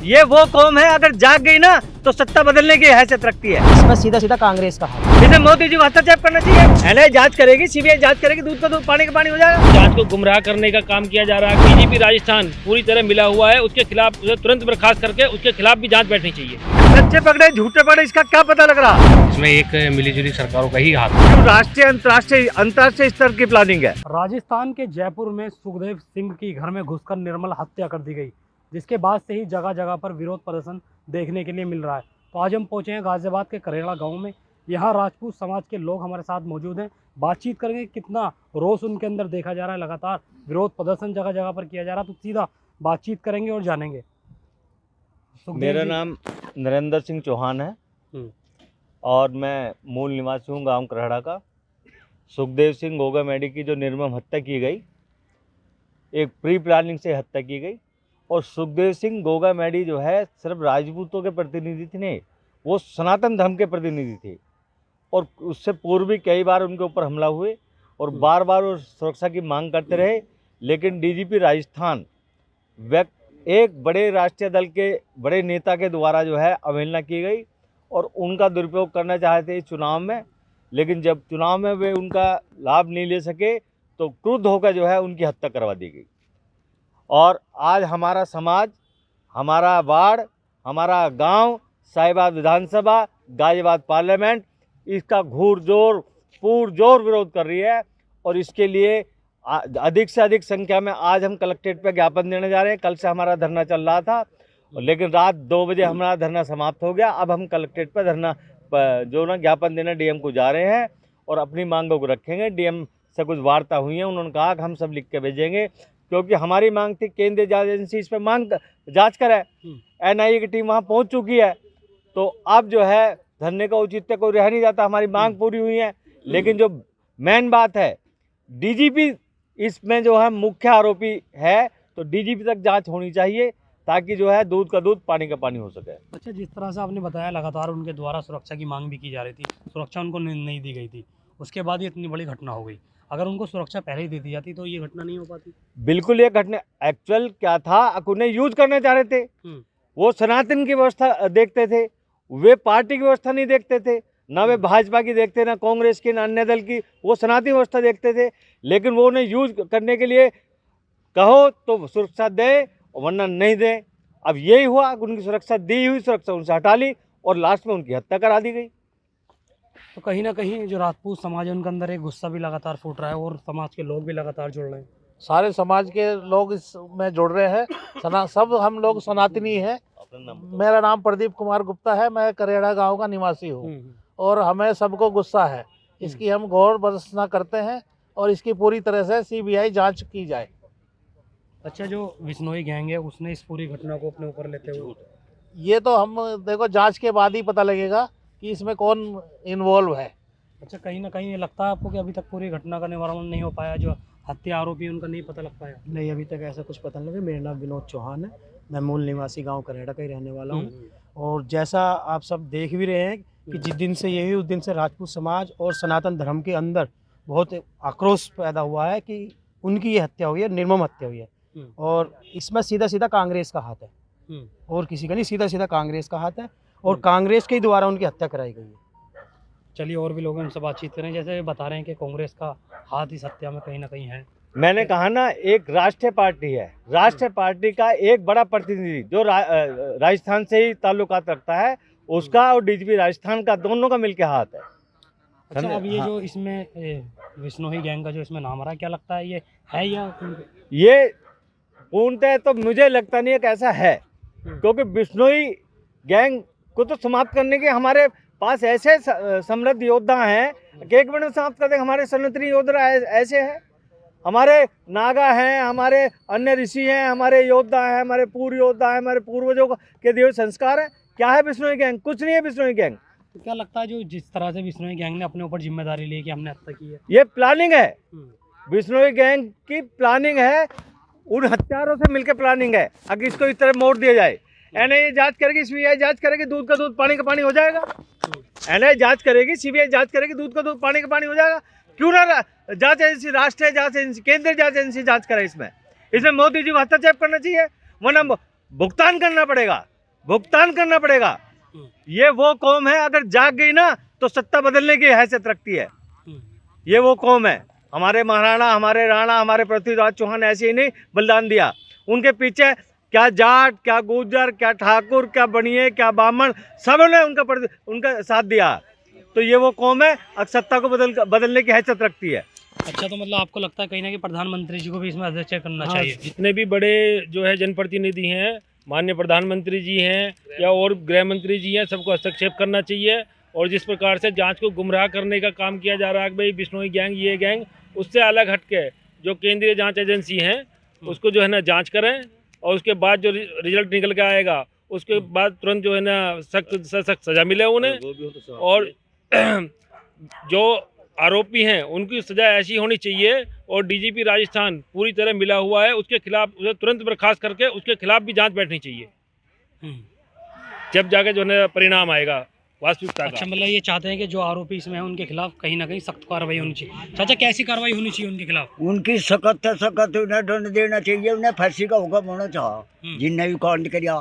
ये वो कौम है अगर जाग गई ना तो सत्ता बदलने की हैसियत रखती है। इसमें सीधा सीधा कांग्रेस का हाथ है। इसे मोदी जी को हस्तक्षेप करना चाहिए। एनआईए जांच करेगी, सीबीआई जांच करेगी, दूध का दूध पानी का पानी हो जाएगा। जांच को गुमराह करने का काम किया जा रहा है। बीजेपी राजस्थान पूरी तरह मिला हुआ है, उसके खिलाफ उसे तुरंत बर्खास्त करके उसके खिलाफ भी जांच बैठनी चाहिए। सच्चे पकड़े झूठे पकड़े इसका क्या पता लग रहा। इसमें एक मिलीजुली सरकारों का ही हाथ है। राष्ट्रीय अंतर्राष्ट्रीय स्तर की प्लानिंग है। राजस्थान के जयपुर में सुखदेव सिंह की घर में घुसकर निर्मल हत्या कर दी गई, जिसके बाद से ही जगह जगह पर विरोध प्रदर्शन देखने के लिए मिल रहा है। तो आज हम पहुंचे हैं गाजियाबाद के करेड़ा गांव में। यहाँ राजपूत समाज के लोग हमारे साथ मौजूद हैं। बातचीत करेंगे कितना रोष उनके अंदर देखा जा रहा है। लगातार विरोध प्रदर्शन जगह जगह पर किया जा रहा है, तो सीधा बातचीत करेंगे और जानेंगे। मेरा नाम नरेंद्र सिंह चौहान है और मैं मूल निवासी हूँ गांव करेड़ा का। सुखदेव सिंह गोगा मेडी की जो निर्मम हत्या की गई, एक प्री प्लानिंग से हत्या की गई। और सुखदेव सिंह गोगा मेडी जो है सिर्फ राजपूतों के प्रतिनिधि थे नहीं, वो सनातन धर्म के प्रतिनिधि थे। और उससे पूर्व भी कई बार उनके ऊपर हमला हुए और बार बार वो सुरक्षा की मांग करते रहे। लेकिन डीजीपी राजस्थान एक बड़े राष्ट्रीय दल के बड़े नेता के द्वारा जो है अवहेलना की गई और उनका दुरुपयोग करना चाहते इस चुनाव में। लेकिन जब चुनाव में वे उनका लाभ नहीं ले सके तो क्रुद्ध होकर जो है उनकी हत्या करवा दी गई। और आज हमारा समाज, हमारा वार्ड, हमारा गांव, साहिबाद विधानसभा, गाजियाबाद पार्लियामेंट इसका पुरजोर विरोध कर रही है। और इसके लिए अधिक से अधिक संख्या में आज हम कलेक्ट्रेट पे ज्ञापन देने जा रहे हैं। कल से हमारा धरना चल रहा था, लेकिन रात 2 बजे हमारा धरना समाप्त हो गया। अब हम कलेक्ट्रेट पे धरना जो ना ज्ञापन देने डीएम को जा रहे हैं और अपनी मांगों को रखेंगे। डीएम से कुछ वार्ता हुई है, उन्होंने कहा कि हम सब लिख के भेजेंगे, क्योंकि हमारी मांग थी केंद्रीय जांच एजेंसी इस पर जांच करे। एनआईए की टीम वहाँ पहुँच चुकी है, तो अब जो है धरने का औचित्य कोई रह नहीं जाता। हमारी मांग पूरी हुई है। लेकिन जो मेन बात है, डीजीपी इसमें जो है मुख्य आरोपी है, तो डीजीपी तक जांच होनी चाहिए ताकि जो है दूध का दूध पानी का पानी हो सके। अच्छा, जिस तरह से आपने बताया लगातार उनके द्वारा सुरक्षा की मांग भी की जा रही थी, सुरक्षा उनको नहीं दी गई थी, उसके बाद ये इतनी बड़ी घटना हो गई। अगर उनको सुरक्षा पहले ही दे दी जाती तो ये घटना नहीं हो पाती। बिल्कुल, ये घटना एक्चुअल क्या था, उन्हें यूज करना चाह रहे थे। वो सनातन की व्यवस्था देखते थे, वे पार्टी की व्यवस्था नहीं देखते थे, ना वे भाजपा की देखते, ना कांग्रेस की, ना अन्य दल की। वो सनातन व्यवस्था देखते थे। लेकिन वो उन्हें यूज करने के लिए कहो तो सुरक्षा दे, वरना नहीं दे। अब यही हुआ, उनकी सुरक्षा दी हुई, सुरक्षा उनसे हटा ली और लास्ट में उनकी हत्या करा दी गई। तो कहीं ना कहीं जो राजपूत समाज है उनके अंदर एक गुस्सा भी लगातार फूट रहा है और समाज के लोग भी लगातार जुड़ रहे हैं। सारे समाज के लोग इसमें जुड़ रहे हैं। सब हम लोग सनातनी हैं। मेरा नाम प्रदीप कुमार गुप्ता है, मैं करेड़ा गांव का निवासी हूँ और हमें सबको गुस्सा है। इसकी हम गौर भर्त्सना करते हैं और इसकी पूरी तरह से सीबीआई जांच की जाए। अच्छा, जो बिश्नोई गैंग है उसने इस पूरी घटना को अपने ऊपर लेते हुए, ये तो हम देखो जांच के बाद ही पता लगेगा कि इसमें कौन इन्वॉल्व है। अच्छा, कहीं ना कहीं ये लगता है आपको कि अभी तक पूरी घटना का निवारण नहीं हो पाया, जो हत्या आरोपी उनका नहीं पता लग पाया? नहीं, अभी तक ऐसा कुछ पता नहीं लगा। मेरा नाम विनोद चौहान है, मैं मूल निवासी गांव करेड़ा का ही रहने वाला हूं। और जैसा आप सब देख भी रहे हैं कि जिस दिन से ये हुई उस दिन से राजपूत समाज और सनातन धर्म के अंदर बहुत आक्रोश पैदा हुआ है कि उनकी ये हत्या हुई है, निर्मम हत्या हुई है। और इसमें सीधा सीधा कांग्रेस का हाथ है और किसी का नहीं, सीधा सीधा कांग्रेस का हाथ है और कांग्रेस के द्वारा उनकी हत्या कराई गई है। चलिए और भी लोग उनसे बातचीत करें। जैसे बता रहे हैं कि कांग्रेस का हाथ इस हत्या में कहीं ना कहीं है। मैंने कहा ना, एक राष्ट्रीय पार्टी है, राष्ट्रीय पार्टी का एक बड़ा प्रतिनिधि जो राजस्थान से ही ताल्लुकात रखता है, उसका और डीजीपी राजस्थान का, दोनों का मिलके हाथ है। अच्छा, अब ये जो इसमें बिश्नोई गैंग का जो इसमें नाम आ रहा है, क्या लगता है ये है या ये पूर्णतः तो मुझे लगता नहीं है कि ऐसा है, क्योंकि बिश्नोई गैंग को तो समाप्त करने के हमारे पास ऐसे समृद्ध योद्धा हैं कि एक मिनट में समाप्त कर देंगे। हमारे सनातनी योद्धा ऐसे हैं, हमारे नागा हैं, हमारे अन्य ऋषि हैं, हमारे योद्धा हैं, हमारे पूर्व योद्धा हैं, हमारे पूर्वजों के दिए संस्कार हैं। क्या है बिश्नोई गैंग? कुछ नहीं है बिश्नोई गैंग। तो क्या लगता है जो जिस तरह से बिश्नोई गैंग ने अपने ऊपर जिम्मेदारी ली कि हमने हत्या की है, ये प्लानिंग है। बिश्नोई गैंग की प्लानिंग है, उन हत्यारों से मिलकर प्लानिंग है। अगर इसको इस तरह मोड़ दिया जाए, एनआईए जांच करेगी, सीबीआई जांच करेगी, दूध का दूध पानी का पानी हो जाएगा। एनआईए जांच करेगी, सीबीआई जांच करेगी, दूध का दूध पानी का पानी हो जाएगा। क्यों ना जांच एजेंसी, राष्ट्रीय जांच एजेंसी, केंद्रीय जांच एजेंसी जांच करे। इसमें मोदी जी को हस्तक्षेप करना चाहिए, वरना भुगतान करना पड़ेगा। भुगतान करना पड़ेगा। ये वो कौम है, अगर जाग गई ना तो सत्ता बदलने की हैसियत रखती है। ये वो कौम है। हमारे महाराणा, हमारे राणा, हमारे पृथ्वीराज चौहान ऐसे ही नहीं बलिदान दिया। उनके पीछे क्या जाट, क्या गुर्जर, क्या ठाकुर, क्या बनिए, क्या ब्राह्मण, सबने उनका साथ दिया। तो ये वो कौम है, अब सत्ता को बदलने की हैसियत रखती है। अच्छा, तो मतलब आपको लगता है कहीं ना कहीं प्रधानमंत्री जी को भी इसमें हस्तक्षेप करना चाहिए? जितने भी बड़े जो है जनप्रतिनिधि हैं, माननीय प्रधानमंत्री जी हैं या और गृह मंत्री जी हैं, सबको हस्तक्षेप करना चाहिए। और जिस प्रकार से जांच को गुमराह करने का काम किया जा रहा है कि भाई बिश्नोई गैंग, ये गैंग, उससे अलग हटके जो केंद्रीय जांच एजेंसी हैं उसको जो है ना जांच करें, और उसके बाद जो रिजल्ट निकल के आएगा उसके बाद तुरंत जो है ना सख्त सज़ा मिले उन्हें। और जो आरोपी हैं उनकी सज़ा ऐसी होनी चाहिए। और डीजीपी राजस्थान पूरी तरह मिला हुआ है, उसके खिलाफ उसे तुरंत बर्खास्त करके उसके खिलाफ भी जांच बैठनी चाहिए, जब जाके जो है परिणाम आएगा वास्तविकता का। अच्छा, मतलब ये चाहते हैं कि जो आरोपी इसमें हैं उनके खिलाफ कहीं ना कहीं सख्त कार्रवाई होनी चाहिए। चाचा, कैसी कार्रवाई होनी चाहिए उनके खिलाफ? उनकी सख्त से सख्त उन्हें दंड देना चाहिए, उन्हें फांसी का हुक्म होना चाहिए जिनने भी कांड किया।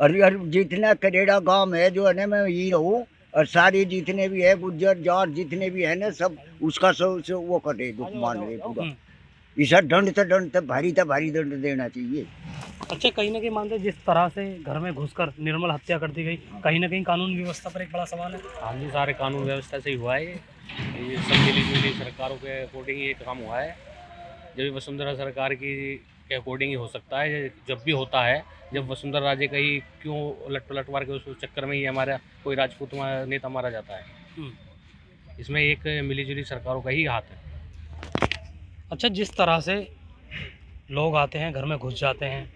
और जितने करेड़ा गांव है जो है ना, मैं यही रहूँ, और सारे जितने भी है गुज्जर जाट जितने भी है ना, सब उसका सब वो कटे दुख मान रहे पूरा। इसे दंड से भारी दंड देना चाहिए। अच्छा, कहीं ना कहीं मानते हैं जिस तरह से घर में घुसकर निर्मल हत्या कर दी गई, कहीं ना कहीं कानून व्यवस्था पर एक बड़ा सवाल है। हाँ जी, सारे कानून व्यवस्था से ही हुआ है ये सब मिली जुली सरकारों के अकॉर्डिंग ये काम हुआ है। जब भी वसुंधरा सरकार की के अकॉर्डिंग ही हो सकता है। जब भी होता है, जब वसुंधरा राजे का ही क्यों उलट पलट मार के उस चक्कर में ही हमारा कोई राजपूत नेता मारा जाता है। इसमें एक मिली जुली सरकारों का ही हाथ है। अच्छा, जिस तरह से लोग आते हैं, घर में घुस जाते हैं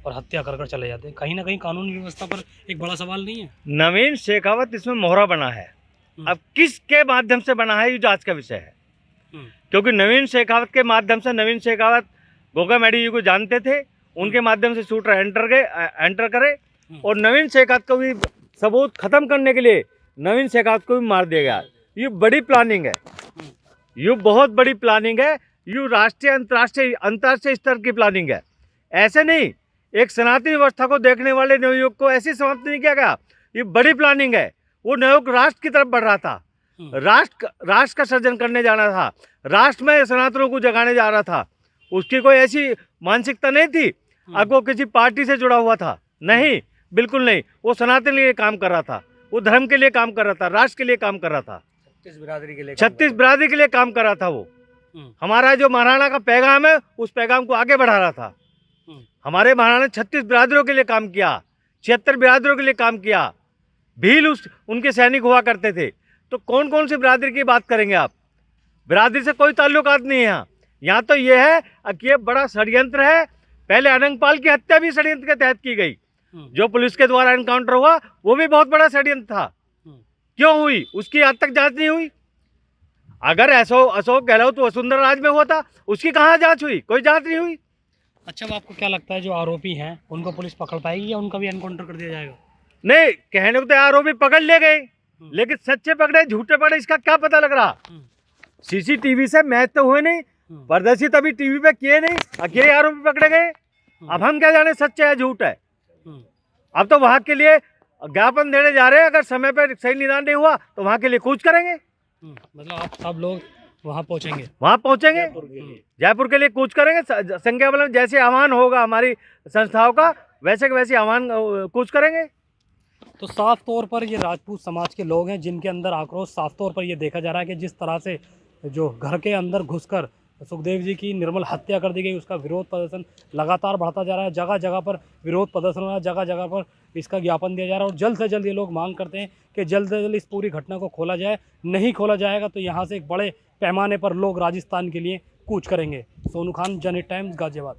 और हत्या कर चले जाते हैं, कहीं ना कहीं कानून व्यवस्था पर एक बड़ा सवाल नहीं है? नवीन शेखावत इसमें मोहरा बना है। अब किसके माध्यम से बना है ये जांच का विषय है। क्योंकि नवीन शेखावत के माध्यम से, नवीन शेखावत गोगा मैडी जी को जानते थे, उनके माध्यम से शूटर एंटर करे और नवीन शेखावत को भी सबूत खत्म करने के लिए नवीन शेखावत को भी मार दिया गया। ये बड़ी प्लानिंग है, ये बहुत बड़ी प्लानिंग है। ये राष्ट्रीय अंतर्राष्ट्रीय स्तर की प्लानिंग है। ऐसे नहीं, एक सनातनी व्यवस्था को देखने वाले नवयुग को ऐसे समाप्त नहीं किया गया। ये बड़ी प्लानिंग है। वो नवयुग राष्ट्र की तरफ बढ़ रहा था, राष्ट्र का सृजन करने जाना था, राष्ट्र में सनातनों को जगाने जा रहा था। उसकी कोई ऐसी मानसिकता नहीं थी अब वो किसी पार्टी से जुड़ा हुआ था, नहीं, बिल्कुल नहीं। वो सनातन के लिए काम कर रहा था, वो धर्म के लिए काम कर रहा था, राष्ट्र के लिए काम कर रहा था, 36 बिरादरी के लिए काम कर रहा था। वो हमारा जो महाराणा का पैगाम है उस पैगाम को आगे बढ़ा रहा था। हमारे महाराणा ने 36 बिरादरियों के लिए काम किया, 76 बिरादरियों के लिए काम किया। भील उनके सैनिक हुआ करते थे। तो कौन कौन सी बिरादरी की बात करेंगे आप? बिरादरी से कोई ताल्लुकात नहीं है यहाँ। तो ये है कि ये बड़ा षड्यंत्र है। पहले अनंगपाल की हत्या भी षड्यंत्र के तहत की गई। जो पुलिस के द्वारा एनकाउंटर हुआ वो भी बहुत बड़ा षड्यंत्र था। क्यों हुई उसकी आज तक जांच नहीं हुई। अगर अशोक गहलोत वसुंधरा राज में हुआ था, उसकी कहाँ जांच हुई? कोई जांच नहीं हुई। अच्छा, अब आपको क्या लगता है जो आरोपी हैं उनको पुलिस पकड़ पाएगी या उनका भी एनकाउंटर कर दिया जाएगा? नहीं, कहने को तो आरोपी पकड़ ले गए, लेकिन सच्चे पकड़े झूठे पकड़े इसका क्या पता लग रहा। सीसीटीवी से मैच तो हुए नहीं, प्रदर्शित अभी टीवी पे किए नहीं, अकेले आरोपी पकड़े गए। अब हम क्या जाने सच्चे है झूठ है। अब तो वहां के लिए ज्ञापन देने जा रहे हैं। अगर समय पर सही निदान नहीं हुआ तो वहां के लिए कूच करेंगे। मतलब आप सब लोग वहां पहुंचेंगे? जयपुर के लिए कूच करेंगे। संख्या बल जैसे आह्वान होगा हमारी संस्थाओं का, वैसे आह्वान कूच करेंगे। तो साफ तौर पर ये राजपूत समाज के लोग हैं जिनके अंदर आक्रोश साफ तौर पर ये देखा जा रहा है कि जिस तरह से जो घर के अंदर घुसकर सुखदेव जी की निर्मल हत्या कर दी गई, उसका विरोध प्रदर्शन लगातार बढ़ता जा रहा है। जगह जगह पर विरोध प्रदर्शन हो रहा है, जगह जगह पर इसका ज्ञापन दिया जा रहा है। और जल्द से जल्द ये लोग मांग करते हैं कि जल्द से जल्द इस पूरी घटना को खोला जाए। नहीं खोला जाएगा तो यहाँ से एक बड़े पैमाने पर लोग राजस्थान के लिए कूच करेंगे। सोनू खान, जनहित टाइम्स, गाजियाबाद।